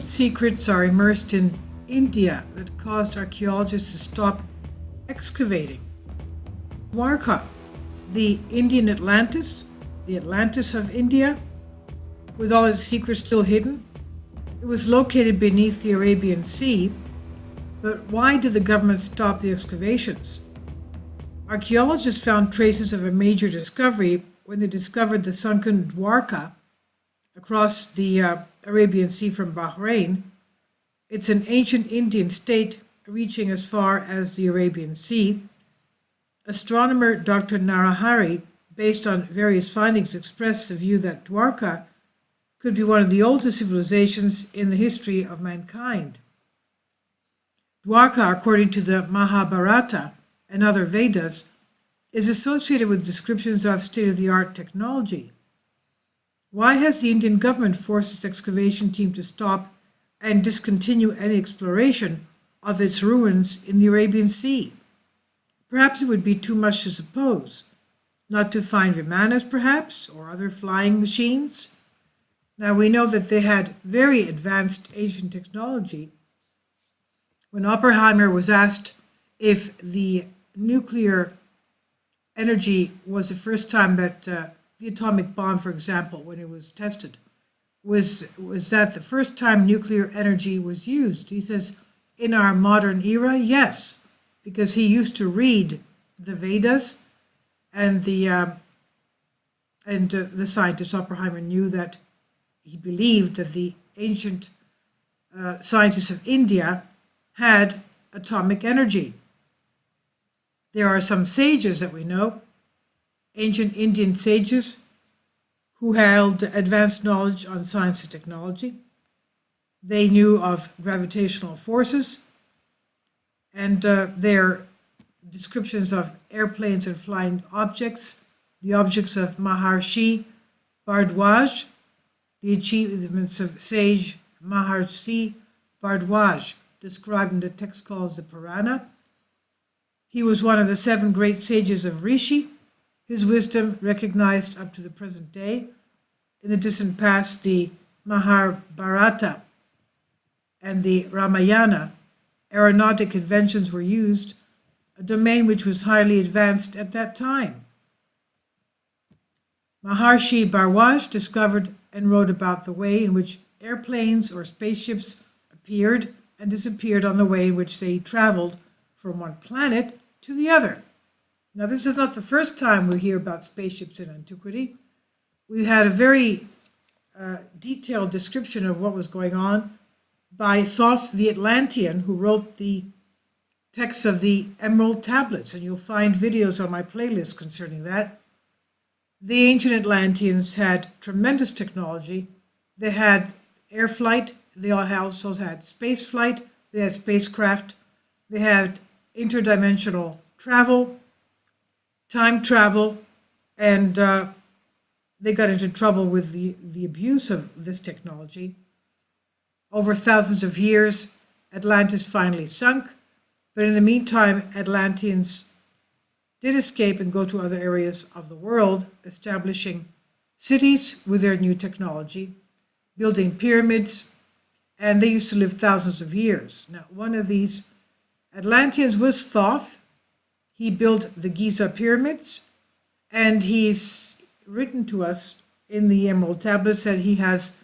secrets are immersed in India that caused archaeologists to stop excavating? Dwarka, the Indian Atlantis, the Atlantis of India, with all its secrets still hidden. It was located beneath the Arabian Sea, but why did the government stop the excavations? Archaeologists found traces of a major discovery when they discovered the sunken Dwarka across the Arabian Sea from Bahrain. It's an ancient Indian state reaching as far as the Arabian Sea. Astronomer Dr. Narahari, based on various findings, expressed the view that Dwarka could be one of the oldest civilizations in the history of mankind. Dwarka, according to the Mahabharata and other Vedas, is associated with descriptions of state-of-the-art technology. Why has the Indian government forced its excavation team to stop and discontinue any exploration of its ruins in the Arabian Sea? Perhaps it would be too much to suppose. Not to find VIMANAS, perhaps, or other flying machines? Now, we know that they had very advanced ancient technology. When Oppenheimer was asked if the nuclear energy was the first time that the atomic bomb, for example, when it was tested, was that the first time nuclear energy was used? He says, in our modern era, yes, because he used to read the Vedas, and the scientist Oppenheimer knew that he believed that the ancient scientists of India had atomic energy. There are some sages that we know, ancient Indian sages, who held advanced knowledge on science and technology. They knew of gravitational forces, and their descriptions of airplanes and flying objects, the objects of Maharshi Bhardwaj, the achievements of sage Maharshi Bhardwaj, described in the text called the Purana. He was one of the 7 great sages of Rishi, his wisdom recognized up to the present day. In the distant past, the Mahabharata and the Ramayana aeronautic inventions were used, a domain which was highly advanced at that time. Maharshi Bhardwaj discovered and wrote about the way in which airplanes or spaceships appeared and disappeared on the way in which they traveled from one planet to the other. Now, this is not the first time we hear about spaceships in antiquity. We had a very detailed description of what was going on by Thoth the Atlantean, who wrote the text of the Emerald Tablets, and you'll find videos on my playlist concerning that. The ancient Atlanteans had tremendous technology. They had air flight, they also had space flight, they had spacecraft, they had interdimensional travel, time travel, and they got into trouble with the abuse of this technology. Over thousands of years, Atlantis finally sunk, but in the meantime, Atlanteans did escape and go to other areas of the world, establishing cities with their new technology, building pyramids, and they used to live thousands of years. Now, one of these Atlanteans was Thoth. He built the Giza pyramids, and he's written to us in the Emerald Tablets that he has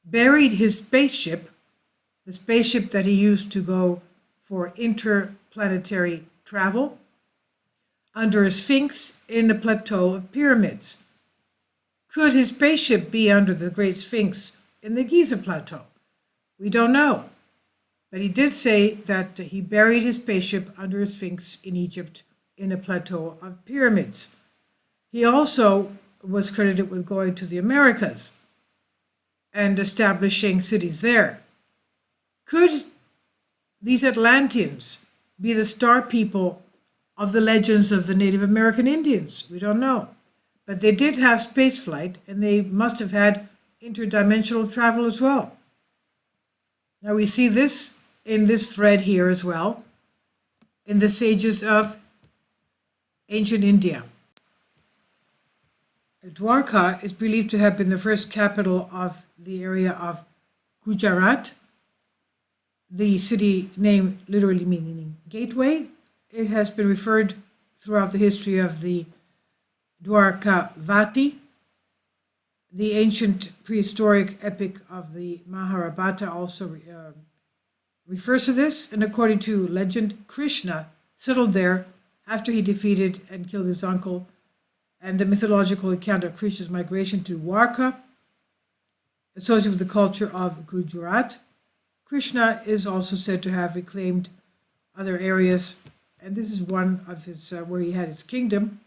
buried his spaceship, the spaceship that he used to go for interplanetary travel, under a sphinx in the plateau of pyramids. Could his spaceship be under the Great Sphinx in the Giza plateau? We don't know. But he did say that he buried his spaceship under a sphinx in Egypt in a plateau of pyramids. He also was credited with going to the Americas and establishing cities there. Could these Atlanteans be the star people of the legends of the Native American Indians? We don't know. But they did have space flight, and they must have had interdimensional travel as well. Now we see this in this thread here as well, in the sages of ancient India. Dwarka is believed to have been the first capital of the area of Gujarat, the city name literally meaning gateway. It has been referred throughout the history of the Dwarkavati, the ancient prehistoric epic of the Mahabharata also refers to this, and according to legend, Krishna settled there after he defeated and killed his uncle, and the mythological account of Krishna's migration to Dwarka, associated with the culture of Gujarat. Krishna is also said to have reclaimed other areas, and this is one of his where he had his kingdom.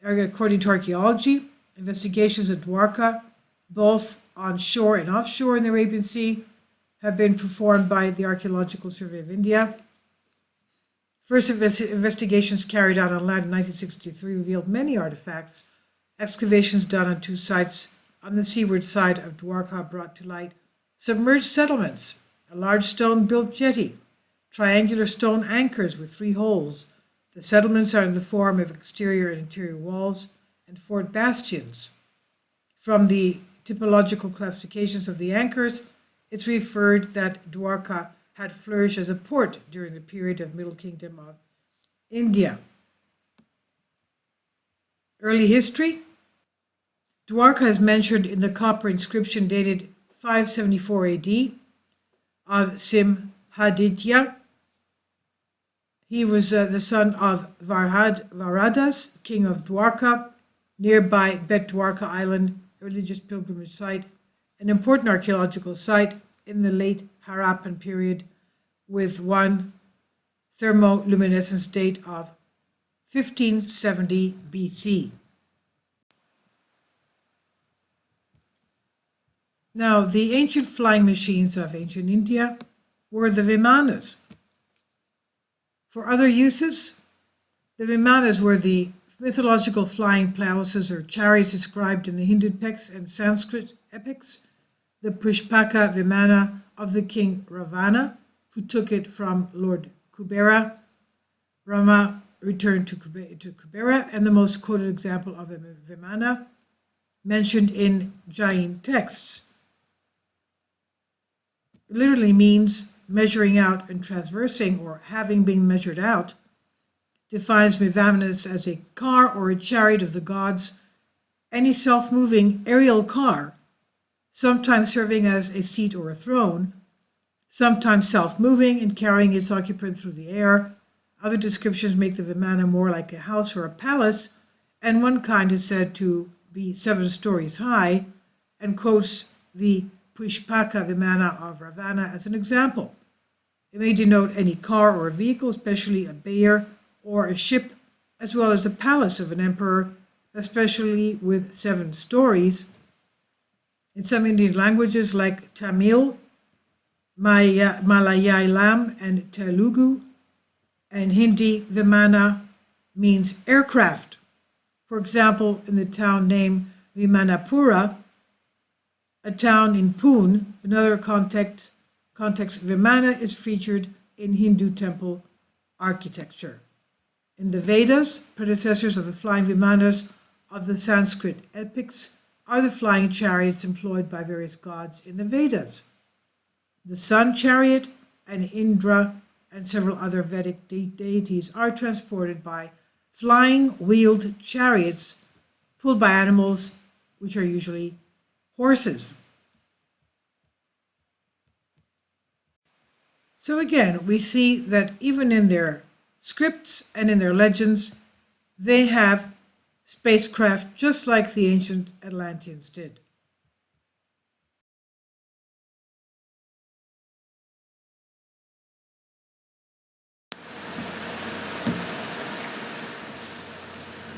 According to archaeology, investigations at Dwarka, both on shore and offshore in the Arabian Sea, have been performed by the Archaeological Survey of India. First investigations carried out on land in 1963 revealed many artifacts. Excavations done on 2 sites on the seaward side of Dwarka brought to light submerged settlements, a large stone-built jetty, triangular stone anchors with 3 holes. The settlements are in the form of exterior and interior walls and fort bastions. From the typological classifications of the anchors, it's referred that Dwarka had flourished as a port during the period of Middle Kingdom of India. Early history. Dwarka is mentioned in the copper inscription dated 574 AD of Simhaditya. He was the son of Varadas, king of Dwarka, nearby Bet Dwarka Island, a religious pilgrimage site, an important archaeological site in the late Harappan period with one thermoluminescence date of 1570 BC. Now, the ancient flying machines of ancient India were the Vimanas. For other uses, the Vimanas were the mythological flying palaces or chariots described in the Hindu texts and Sanskrit epics. The Pushpaka Vimana of the king Ravana, who took it from Lord Kubera. Rama returned to Kubera, and the most quoted example of a Vimana mentioned in Jain texts. It literally means measuring out and traversing, or having been measured out. Defines VIMANAS as a car or a chariot of the gods, any self-moving aerial car, sometimes serving as a seat or a throne, sometimes self-moving and carrying its occupant through the air. Other descriptions make the Vimana more like a house or a palace, and one kind is said to be 7 stories high, and quotes the Pushpaka Vimana of Ravana as an example. It may denote any car or a vehicle, especially a bier or a ship, as well as the palace of an emperor, especially with 7 stories. In some Indian languages like Tamil, Malayalam, and Telugu, and Hindi, Vimana means aircraft. For example, in the town name Vimanapura, a town in Pune, another context, Vimana is featured in Hindu temple architecture. In the Vedas, predecessors of the flying Vimanas of the Sanskrit epics are the flying chariots employed by various gods in the Vedas. The sun chariot and Indra and several other Vedic deities are transported by flying wheeled chariots pulled by animals, which are usually horses. So again, we see that even in their scripts and in their legends, they have spacecraft just like the ancient Atlanteans did.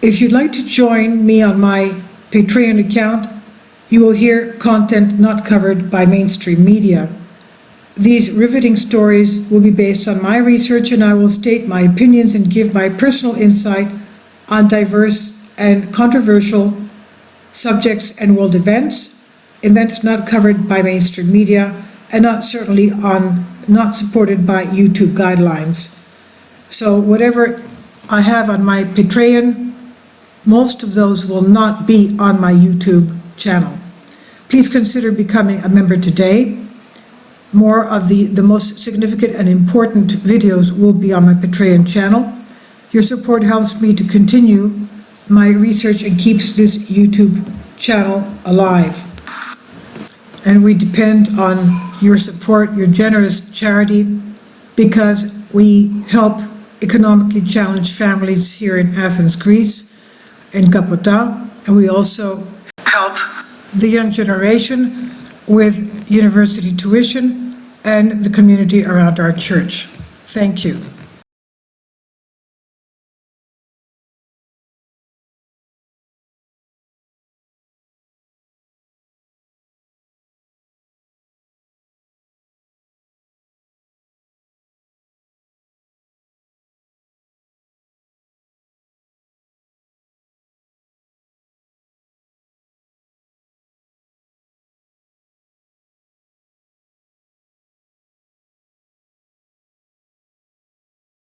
If you'd like to join me on my Patreon account, you will hear content not covered by mainstream media. These riveting stories will be based on my research, and I will state my opinions and give my personal insight on diverse and controversial subjects and world events not covered by mainstream media, and not supported by YouTube guidelines. So whatever I have on my Patreon, most of those will not be on my YouTube channel. Please consider becoming a member today. More of the most significant and important videos will be on my Patreon channel. Your support helps me to continue my research and keeps this YouTube channel alive. And we depend on your support, your generous charity, because we help economically challenged families here in Athens, Greece, in Kapota, and we also help the young generation with university tuition and the community around our church. Thank you.